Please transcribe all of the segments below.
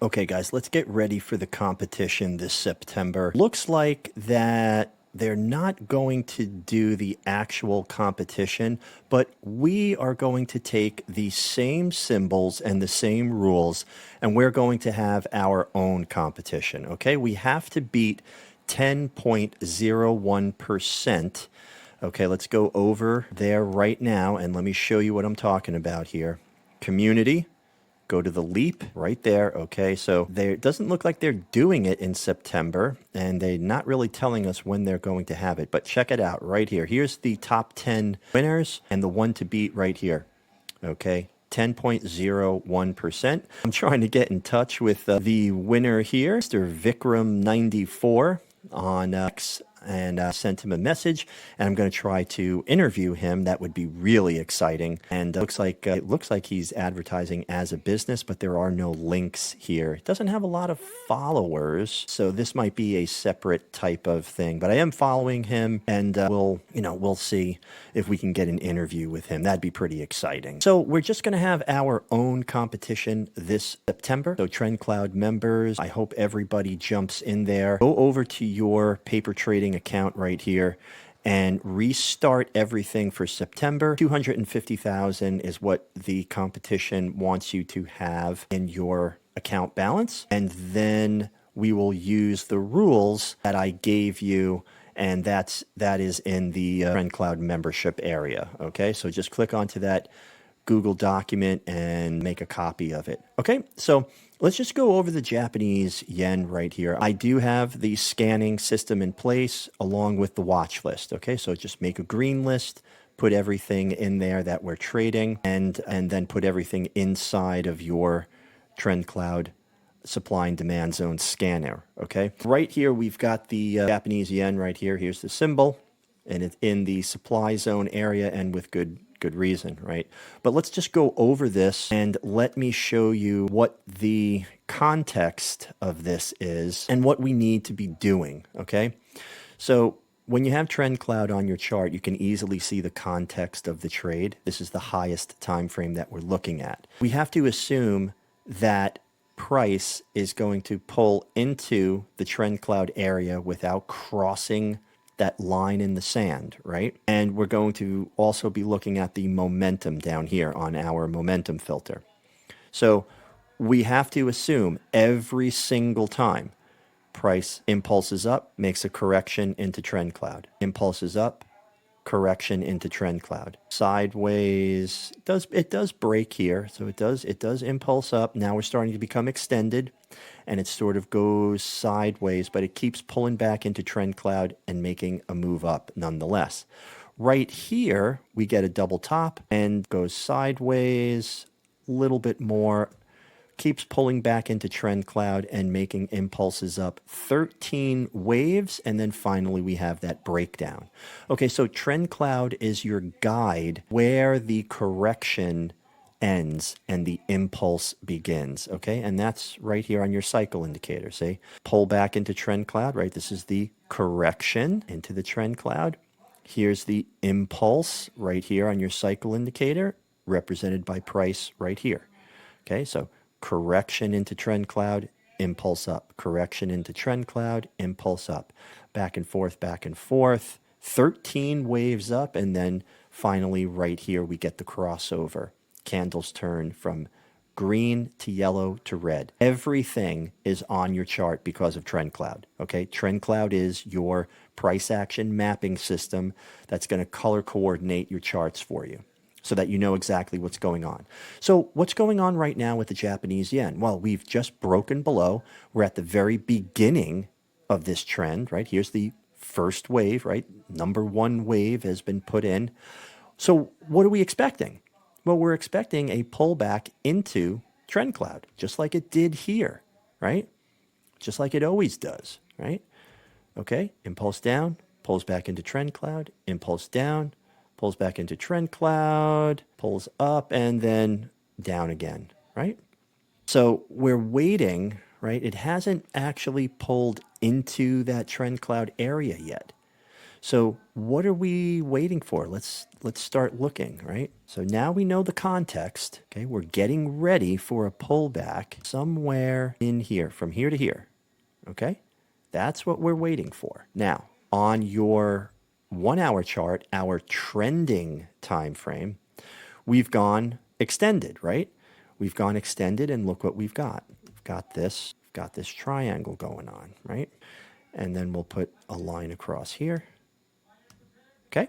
Okay, guys, let's get ready for the competition this September. Looks like that they're not going to do the actual competition, but we are going to take the same symbols and the same rules, and we're going to have our own competition. Okay, we have to beat 10.01%. Okay, let's go over there right now, and let me show you what I'm talking about here. Community. Go to the leap right there. Okay, so it doesn't look like they're doing it in September, and they're not really telling us when they're going to have it. But check it out right here. Here's the top 10 winners and the one to beat right here. Okay, 10.01%. I'm trying to get in touch with the winner here, Mr. Vikram94 on X, and sent him a message, and I'm going to try to interview him. That would be really exciting. And it looks like he's advertising as a business, but there are no links here. It doesn't have a lot of followers, so this might be a separate type of thing. But I am following him, and we'll see if we can get an interview with him. That'd be pretty exciting. So we're just going to have our own competition this September. So TrendCloud members, I hope everybody jumps in there. Go over to your paper trading account right here and restart everything for September. 250,000 is what the competition wants you to have in your account balance. And then we will use the rules that I gave you, and that is in the TrendCloud membership area. Okay, so just click onto that Google document and make a copy of it. Okay, so let's just go over the Japanese yen right here. I do have the scanning system in place along with the watch list. Okay, so just make a green list, put everything in there that we're trading, and then put everything inside of your TrendCloud supply and demand zone scanner. Okay, right here we've got the Japanese yen right here. Here's the symbol, and it's in the supply zone area, and with good reason, right? But let's just go over this and let me show you what the context of this is and what we need to be doing, okay? So when you have TrendCloud on your chart, you can easily see the context of the trade. This is the highest time frame that we're looking at. We have to assume that price is going to pull into the TrendCloud area without crossing that line in the sand, right? And we're going to also be looking at the momentum down here on our momentum filter. So we have to assume every single time price impulses up, makes a correction into TrendCloud. Impulses up, correction into TrendCloud. Sideways, it does break here, so it does impulse up. Now we're starting to become extended, and it sort of goes sideways, but it keeps pulling back into TrendCloud and making a move up nonetheless. Right here, we get a double top and goes sideways, a little bit more, keeps pulling back into TrendCloud and making impulses up 13 waves, and then finally we have that breakdown. Okay, so TrendCloud is your guide where the correction ends and the impulse begins, okay? And that's right here on your cycle indicator. Say, pull back into TrendCloud, right? This is the correction into the TrendCloud. Here's the impulse right here on your cycle indicator, represented by price right here. Okay, so correction into TrendCloud, impulse up. Correction into TrendCloud, impulse up. Back and forth, 13 waves up, and then finally right here we get the crossover. Candles turn from green to yellow to red. Everything is on your chart because of TrendCloud. Okay, TrendCloud is your price action mapping system that's going to color coordinate your charts for you so that you know exactly what's going on. So what's going on right now with the Japanese yen? Well, we've just broken below. We're at the very beginning of this trend, right? Here's the first wave, right? Number one wave has been put in. So what are we expecting? Well, we're expecting a pullback into TrendCloud, just like it did here, right? Just like it always does, right? Okay, impulse down, pulls back into TrendCloud, impulse down, pulls back into TrendCloud, pulls up, and then down again, right? So we're waiting, right? It hasn't actually pulled into that TrendCloud area yet. So what are we waiting for? Let's start looking, right? So now we know the context. Okay, we're getting ready for a pullback somewhere in here, from here to here. Okay, that's what we're waiting for. Now, on your 1 hour chart, our trending time frame, we've gone extended, right? We've gone extended, and look what we've got. We've got this triangle going on, right? And then we'll put a line across here. Okay,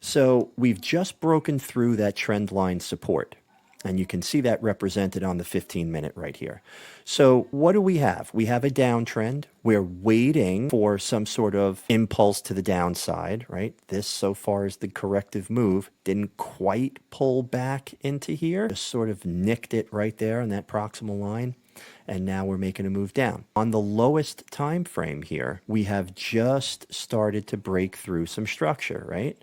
so we've just broken through that trend line support, and you can see that represented on the 15-minute right here. So what do we have? We have a downtrend. We're waiting for some sort of impulse to the downside, right? This so far is the corrective move. Didn't quite pull back into here, just sort of nicked it right there on that proximal line. And now we're making a move down. On the lowest time frame here, we have just started to break through some structure, right?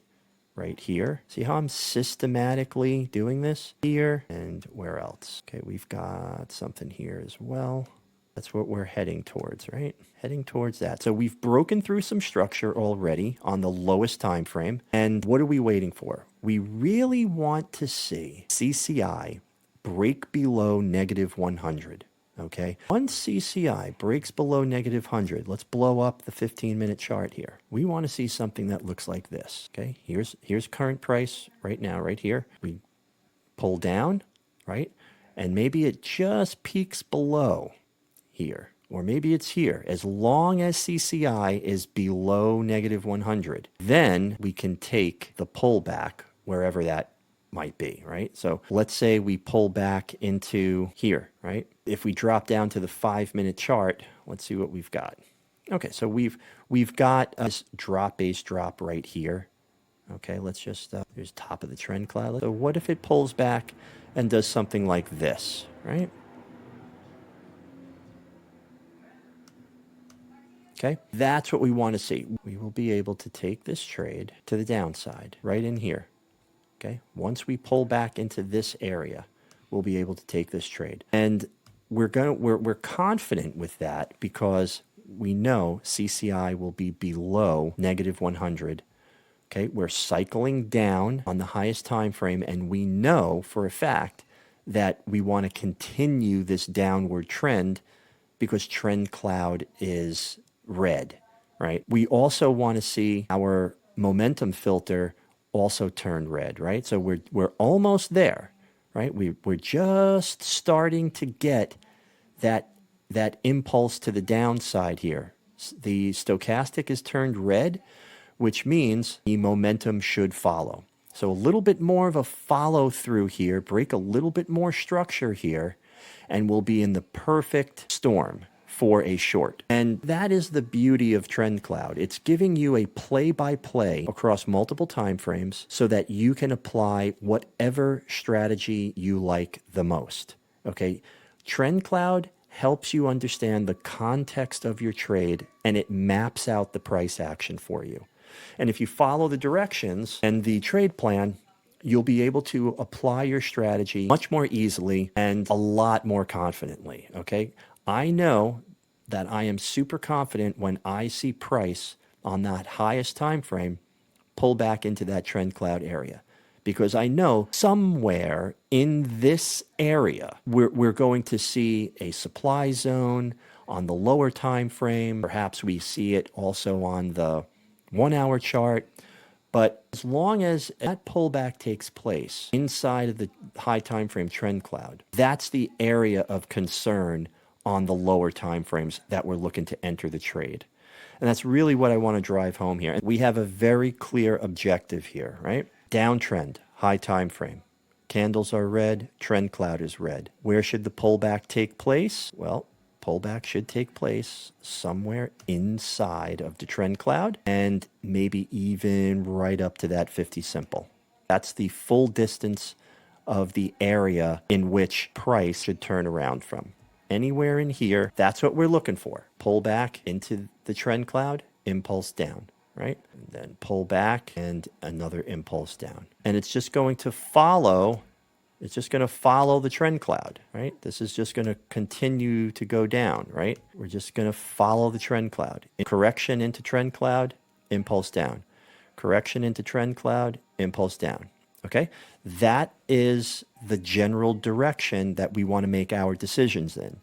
Right here. See how I'm systematically doing this? Here and where else? Okay, we've got something here as well. That's what we're heading towards, right? Heading towards that. So we've broken through some structure already on the lowest time frame. And what are we waiting for? We really want to see CCI break below negative 100. Okay, once CCI breaks below negative 100, let's blow up the 15-minute chart here. We want to see something that looks like this. Okay, here's current price right now, right here. We pull down, right? And maybe it just peaks below here, or maybe it's here. As long as CCI is below negative 100, then we can take the pullback wherever that might be, right? So let's say we pull back into here, right? If we drop down to the 5-minute chart, let's see what we've got. Okay, so we've got this drop-based drop right here. Okay, let's just, here's top of the trend cloud. So what if it pulls back and does something like this, right? Okay, that's what we want to see. We will be able to take this trade to the downside right in here. Okay, once we pull back into this area, we'll be able to take this trade. And we're confident with that because we know CCI will be below negative 100. Okay, we're cycling down on the highest time frame, and we know for a fact that we want to continue this downward trend because trend cloud is red, right? We also want to see our momentum filter also turned red, right? So we're almost there, right? We're just starting to get that impulse to the downside here. The stochastic is turned red, which means the momentum should follow. So a little bit more of a follow through here, break a little bit more structure here, and we'll be in the perfect storm for a short. And that is the beauty of Trend Cloud. It's giving you a play-by-play across multiple time frames so that you can apply whatever strategy you like the most. Okay, Trend Cloud helps you understand the context of your trade, and it maps out the price action for you. And if you follow the directions and the trade plan, you'll be able to apply your strategy much more easily and a lot more confidently, okay? I know that I am super confident when I see price on that highest time frame pull back into that trend cloud area, because I know somewhere in this area we're going to see a supply zone on the lower time frame. Perhaps we see it also on the 1 hour chart. But as long as that pullback takes place inside of the high time frame trend cloud, that's the area of concern on the lower time frames that we're looking to enter the trade. And that's really what I want to drive home here. We have a very clear objective here, right? Downtrend, high time frame. Candles are red, trend cloud is red. Where should the pullback take place? Well, pullback should take place somewhere inside of the trend cloud and maybe even right up to that 50 simple. That's the full distance of the area in which price should turn around from. Anywhere in here, that's what we're looking for. Pull back into the trend cloud, impulse down, right? And then pull back and another impulse down. And it's just going to follow. It's just going to follow the trend cloud, right? This is just going to continue to go down, right? We're just going to follow the trend cloud. Correction into trend cloud, impulse down. correction into trend cloud, impulse down. Okay, that is the general direction that we want to make our decisions in.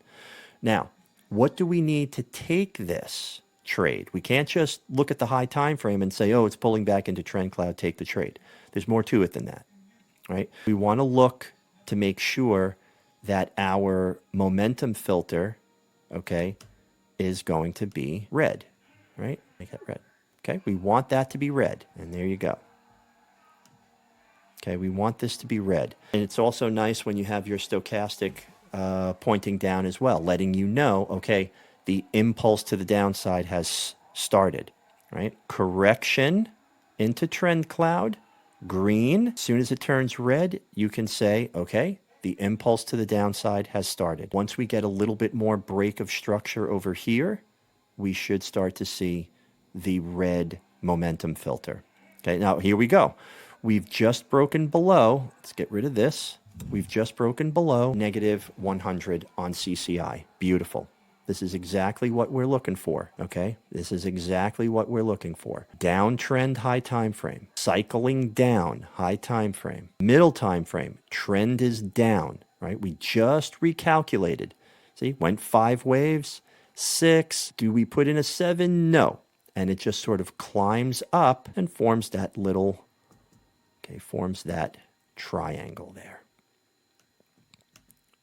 Now, what do we need to take this trade? We can't just look at the high time frame and say, oh, it's pulling back into trend cloud, take the trade. There's more to it than that, right? We want to look to make sure that our momentum filter, okay, is going to be red, right? Make that red. Okay, we want that to be red, and there you go. Okay, we want this to be red. And it's also nice when you have your stochastic pointing down as well, letting you know, okay, the impulse to the downside has started, right? Correction into trend cloud, green. As soon as it turns red, you can say, okay, the impulse to the downside has started. Once we get a little bit more break of structure over here, we should start to see the red momentum filter. Okay, now here we go. We've just broken below, let's get rid of this. We've just broken below negative 100 on CCI. Beautiful. This is exactly what we're looking for, okay? This is exactly what we're looking for. Downtrend high time frame, cycling down high time frame, middle time frame, trend is down, right? We just recalculated. See, went 5 waves, 6. Do we put in a 7? No. And it just sort of climbs up and forms that little, okay, forms that triangle there.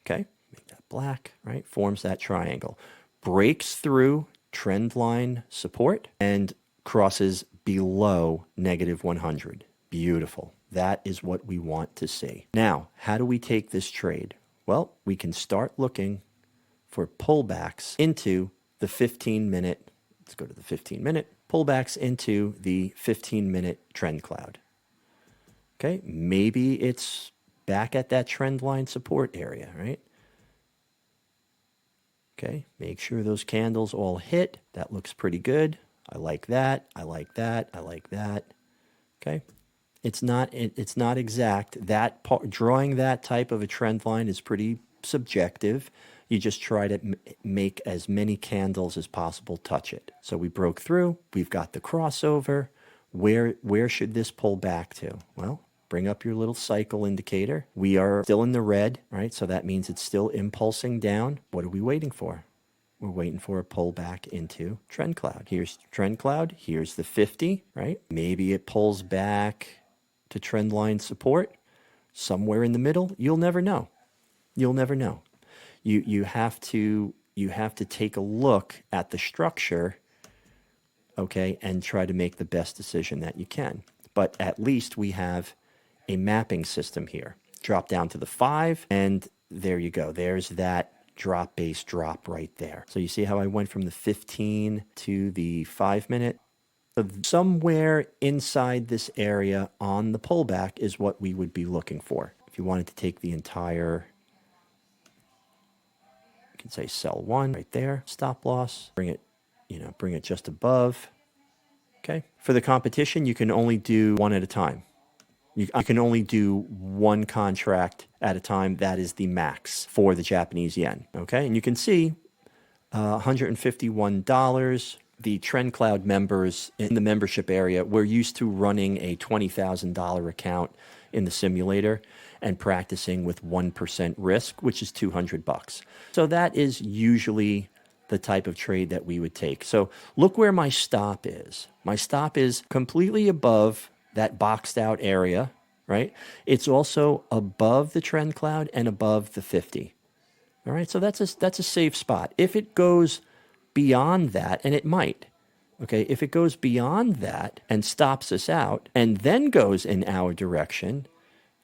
Okay, make that black, right? Forms that triangle. Breaks through trend line support and crosses below negative 100. Beautiful. That is what we want to see. Now, how do we take this trade? Well, we can start looking for pullbacks into the 15-minute, let's go to the 15-minute, pullbacks into the 15-minute trend cloud. Okay, maybe it's back at that trend line support area, right? Okay, make sure those candles all hit. That looks pretty good. I like that. I like that. I like that. Okay, it's not exact. That part, drawing that type of a trend line is pretty subjective. You just try to make as many candles as possible touch it. So we broke through. We've got the crossover. Where should this pull back to? Well, bring up your little cycle indicator. We are still in the red, right? So that means it's still impulsing down. What are we waiting for? We're waiting for a pullback into trend cloud. Here's trend cloud. Here's the 50, right? Maybe it pulls back to trend line support somewhere in the middle. You'll never know. You'll never know. You have to take a look at the structure, okay, and try to make the best decision that you can. But at least we have a mapping system here. Drop down to the 5, and there you go. There's that drop base drop right there. So you see how I went from the 15 to the 5-minute? So somewhere inside this area on the pullback is what we would be looking for. If you wanted to take the entire, you can say sell 1 right there, stop loss, bring it just above. Okay. For the competition, you can only do 1 at a time. You can only do 1 contract at a time. That is the max for the Japanese yen. Okay. And you can see $151. The Trend Cloud members in the membership area, we're used to running a $20,000 account in the simulator and practicing with 1% risk, which is $200. So that is usually the type of trade that we would take. So look where my stop is. My stop is completely above that boxed out area, right? It's also above the trend cloud and above the 50. All right, so that's a safe spot. If it goes beyond that, and it might, okay, if it goes beyond that and stops us out and then goes in our direction,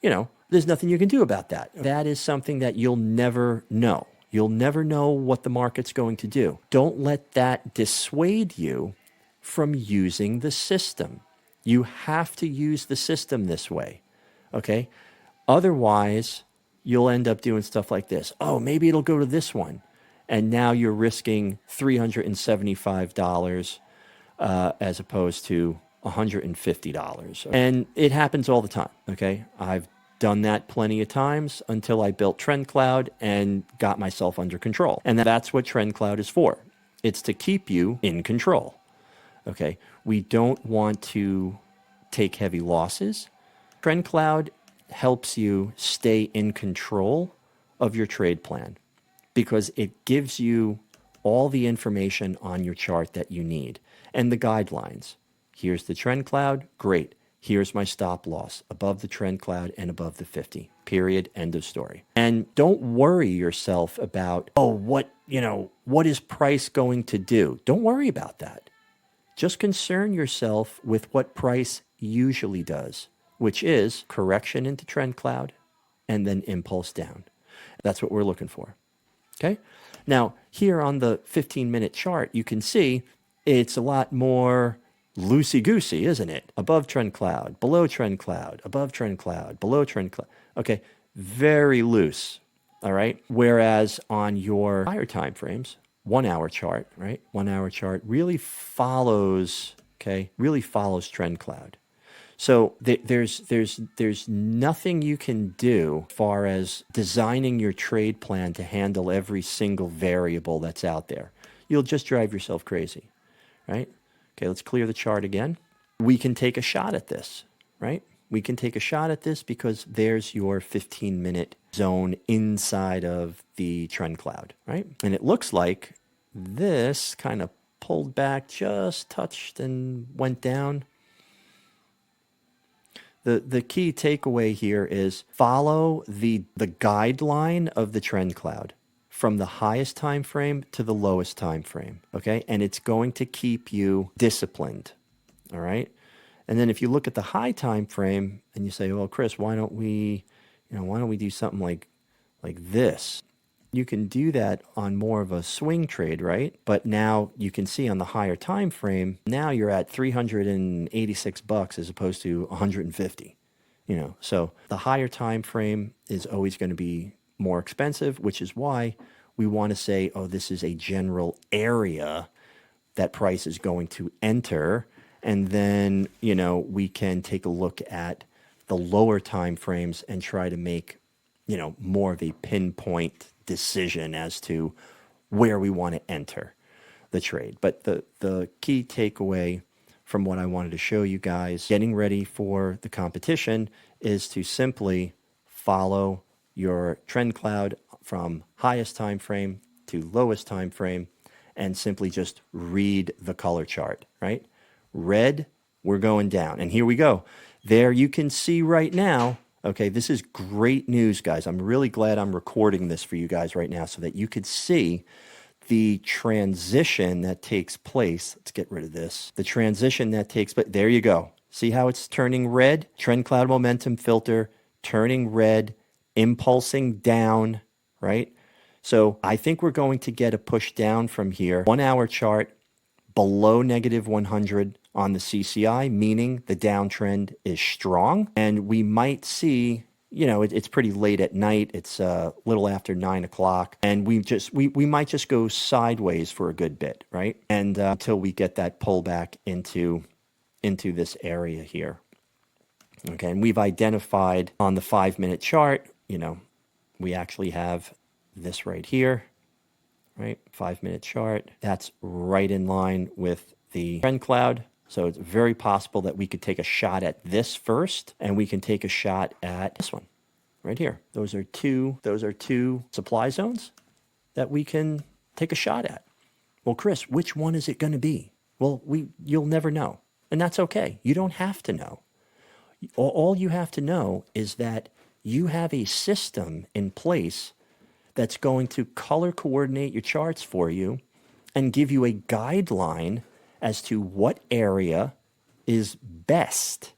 there's nothing you can do about that. That is something that you'll never know. You'll never know what the market's going to do. Don't let that dissuade you from using the system. You have to use the system this way, okay? Otherwise, you'll end up doing stuff like this. Oh, maybe it'll go to this one. And now you're risking $375 as opposed to $150. And it happens all the time, okay? I've done that plenty of times until I built Trend Cloud and got myself under control. And that's what Trend Cloud is for. It's to keep you in control. Okay, we don't want to take heavy losses. Trend Cloud helps you stay in control of your trade plan because it gives you all the information on your chart that you need and the guidelines. Here's the trend cloud, great. Here's my stop loss above the trend cloud and above the 50. Period. End of story. And don't worry yourself about, oh, what is price going to do? Don't worry about that. Just concern yourself with what price usually does, which is correction into trend cloud and then impulse down. That's what we're looking for. Okay? Now, here on the 15-minute chart, you can see it's a lot more loosey-goosey, isn't it? Above trend cloud, below trend cloud, above trend cloud, below trend cloud. Okay, very loose, all right? Whereas on your higher time frames, 1 hour chart, right? 1 hour chart really follows, really follows trend cloud. So there's nothing you can do as far as designing your trade plan to handle every single variable that's out there. You'll just drive yourself crazy, right? Okay, let's clear the chart again. We can take a shot at this, right? We can take a shot at this because there's your 15-minute zone inside of the trend cloud, right? And it looks like this kind of pulled back, just touched and went down. The key takeaway here is follow the guideline of the trend cloud from the highest time frame to the lowest time frame, okay? And it's going to keep you disciplined, all right? And then if you look at the high time frame and you say, well, Chris, why don't we do something like this? You can do that on more of a swing trade, right? But now you can see on the higher time frame, now you're at $386 as opposed to 150. So the higher time frame is always going to be more expensive, which is why we want to say, oh, this is a general area that price is going to enter. And then, we can take a look at the lower time frames and try to make, more of a pinpoint decision as to where we want to enter the trade. But the key takeaway from what I wanted to show you guys, getting ready for the competition, is to simply follow your trend cloud from highest time frame to lowest time frame and simply just read the color chart, right? Red, we're going down. And here we go. There you can see right now, okay, this is great news, guys. I'm really glad I'm recording this for you guys right now so that you could see the transition that takes place. Let's get rid of this. The transition that takes place. There you go. See how it's turning red? Trend cloud momentum filter, turning red, impulsing down, right? So I think we're going to get a push down from here. 1 hour chart below negative 100 on the CCI, meaning the downtrend is strong. And we might see, it's pretty late at night. It's a little after 9 o'clock. And we might just go sideways for a good bit, right? And until we get that pullback into this area here. Okay, and we've identified on the 5-minute chart, we actually have this right here, right? 5-minute chart. That's right in line with the trend cloud. So it's very possible that we could take a shot at this first, and we can take a shot at this one right here. Those are two supply zones that we can take a shot at. Well, Chris, which one is it going to be? Well, you'll never know, and that's okay. You don't have to know. All you have to know is that you have a system in place that's going to color coordinate your charts for you and give you a guideline as to what area is best.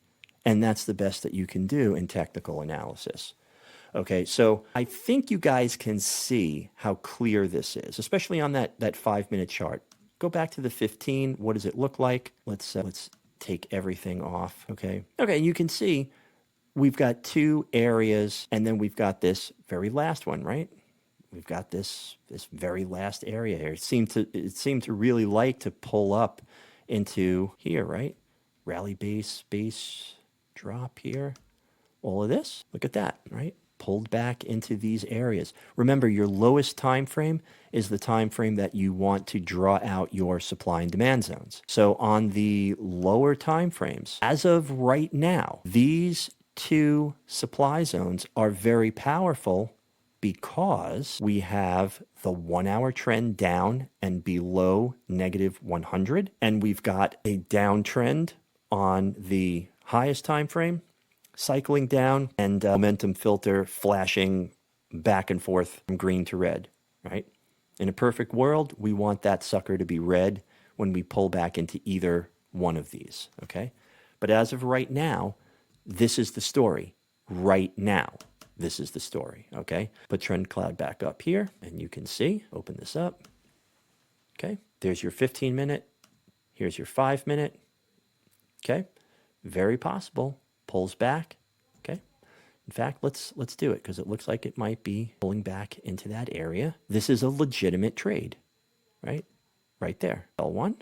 And that's the best that you can do in technical analysis. Okay, so I think you guys can see how clear this is, especially on that 5-minute chart. Go back to the 15. What does it look like? Let's take everything off, okay? Okay, you can see we've got two areas, and then we've got this very last one, right? We've got this very last area here. It seemed to really like to pull up into here, right? Rally base drop here. All of this. Look at that, right? pulled back into these areas. Remember, your lowest time frame is the time frame that you want to draw out your supply and demand zones. So on the lower time frames, as of right now, these two supply zones are very powerful because we have the 1 hour trend down and below negative 100, and we've got a downtrend on the highest time frame cycling down, and momentum filter flashing back and forth from green to red, right? In a perfect world, we want that sucker to be red when we pull back into either one of these, okay? But as of right now, this is the story. Right now, this is the story, okay? Put trend cloud back up here, and you can see, open this up, okay? There's your 15-minute. Here's your 5-minute, okay? Very possible. Pulls back, okay? In fact, let's do it because it looks like it might be pulling back into that area. This is a legitimate trade, right? Right there, L1,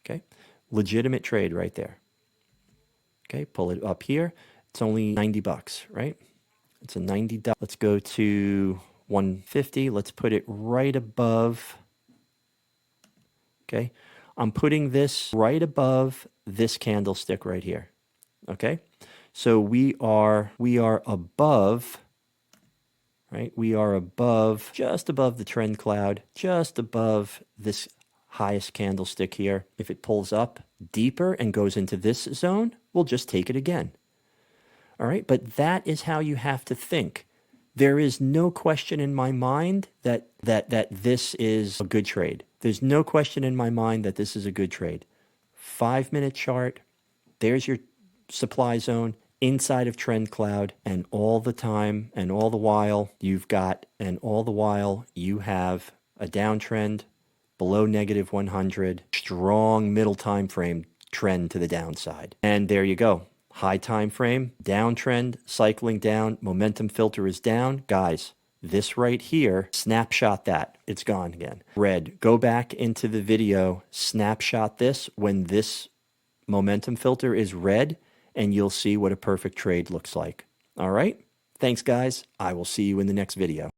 okay? Legitimate trade right there. Okay, pull it up here. It's only 90 bucks, right? It's a $90. Let's go to 150. Let's put it right above, okay? I'm putting this right above this candlestick right here, okay? So we are above, right? We are above, just above the trend cloud, just above this highest candlestick here. If it pulls up deeper and goes into this zone, we'll just take it again. All right, but that is how you have to think. There is no question in my mind that this is a good trade. There's no question in my mind that this is a good trade. 5-minute chart, there's your supply zone inside of trend cloud, and all the time and all the while you have a downtrend below negative 100, strong middle time frame trend to the downside. And there you go. High time frame, downtrend, cycling down, momentum filter is down. Guys, this right here, snapshot that. It's gone again. Red, go back into the video, snapshot this when this momentum filter is red, and you'll see what a perfect trade looks like. All right? Thanks, guys. I will see you in the next video.